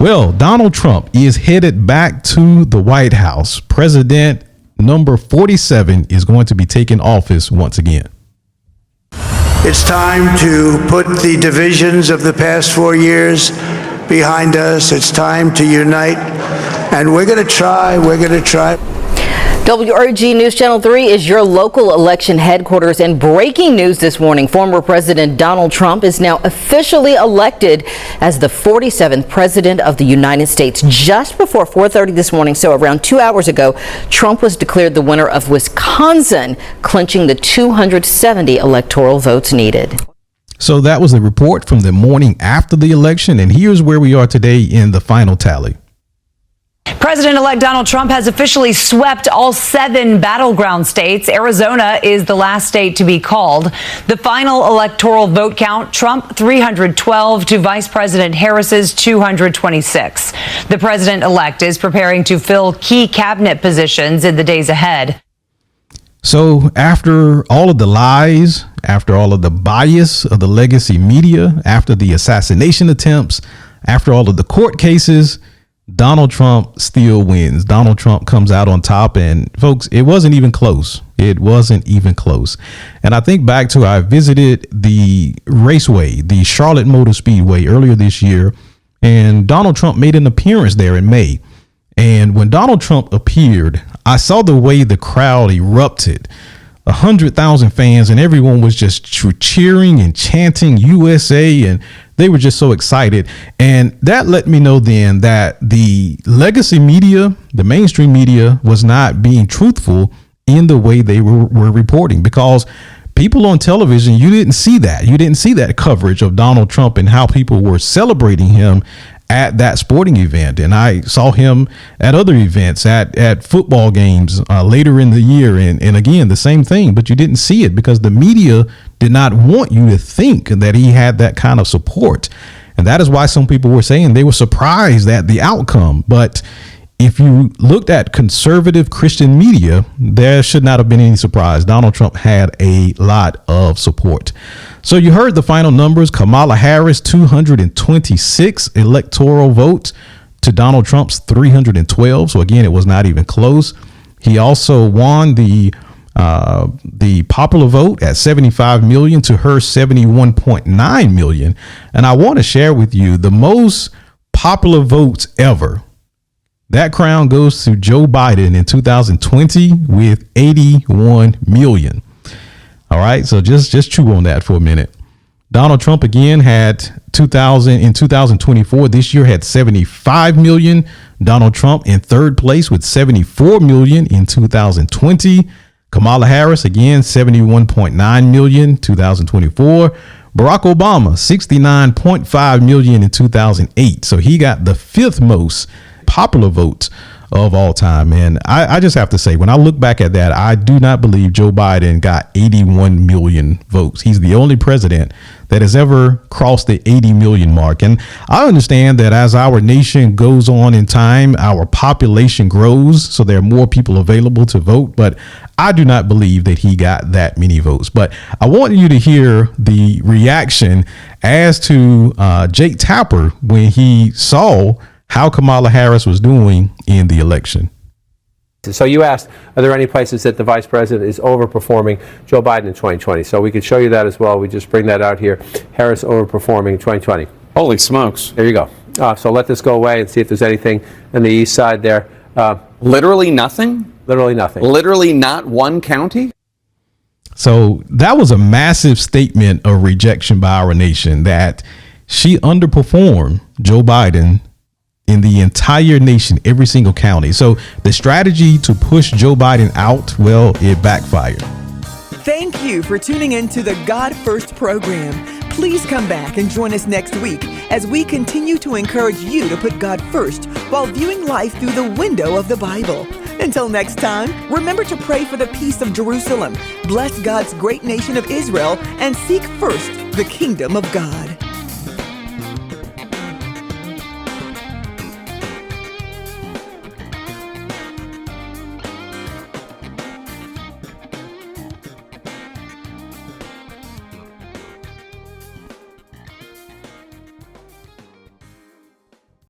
Well, Donald Trump is headed back to the White House. President number 47 is going to be taking office once again. It's time to put the divisions of the past 4 years behind us. It's time to unite, and we're going to try. WRG News Channel 3 is your local election headquarters, and breaking news this morning, former President Donald Trump is now officially elected as the 47th President of the United States. Just before 4:30 this morning, so around 2 hours ago, Trump was declared the winner of Wisconsin, clinching the 270 electoral votes needed. So that was the report from the morning after the election, and here's where we are today in the final tally. President-elect Donald Trump has officially swept all 7 battleground states. Arizona is the last state to be called. The final electoral vote count, Trump 312 to Vice President Harris's 226. The president-elect is preparing to fill key cabinet positions in the days ahead. So after all of the lies, after all of the bias of the legacy media, after the assassination attempts, after all of the court cases, Donald Trump still wins. Donald Trump comes out on top, and folks, it wasn't even close. It wasn't even close. And I think back to, I visited the raceway, the Charlotte Motor Speedway earlier this year, and Donald Trump made an appearance there in May. And when Donald Trump appeared, I saw the way the crowd erupted. 100,000 fans, and everyone was just cheering and chanting USA, and they were just so excited. And that let me know then that the legacy media, the mainstream media, was not being truthful in the way they were reporting, because people on television, you didn't see that. You didn't see that coverage of Donald Trump and how people were celebrating him at that sporting event. And I saw him at other events, at football games later in the year. And again, the same thing, but you didn't see it because the media did not want you to think that he had that kind of support. And that is why some people were saying they were surprised at the outcome. But if you looked at conservative Christian media, there should not have been any surprise. Donald Trump had a lot of support. So you heard the final numbers. Kamala Harris, 226 electoral votes to Donald Trump's 312. So again, it was not even close. He also won the popular vote at 75 million to her 71.9 million. And I want to share with you the most popular votes ever. That crown goes to Joe Biden in 2020 with 81 million. All right, so just chew on that for a minute. Donald Trump again had in 2024. This year had 75 million. Donald Trump in third place with 74 million in 2020. Kamala Harris again 71.9 million 2024. Barack Obama 69.5 million in 2008. So he got the 5th most popular votes of all time. And I just have to say, when I look back at that, I do not believe Joe Biden got 81 million votes. He's the only president that has ever crossed the 80 million mark. And I understand that as our nation goes on in time, our population grows, so there are more people available to vote. But I do not believe that he got that many votes. But I want you to hear the reaction as to Jake Tapper when he saw how Kamala Harris was doing in the election. So you asked, are there any places that the vice president is overperforming Joe Biden in 2020? So we could show you that as well. We just bring that out here. Harris overperforming in 2020. Holy smokes. There you go. So let this go away and see if there's anything on the east side there. Literally nothing? Literally nothing. Literally not one county? So that was a massive statement of rejection by our nation, that she underperformed Joe Biden in the entire nation, every single county. So the strategy to push Joe Biden out, well, it backfired. Thank you for tuning in to the God First program. Please come back and join us next week as we continue to encourage you to put God first while viewing life through the window of the Bible. Until next time, remember to pray for the peace of Jerusalem, bless God's great nation of Israel, and seek first the kingdom of God.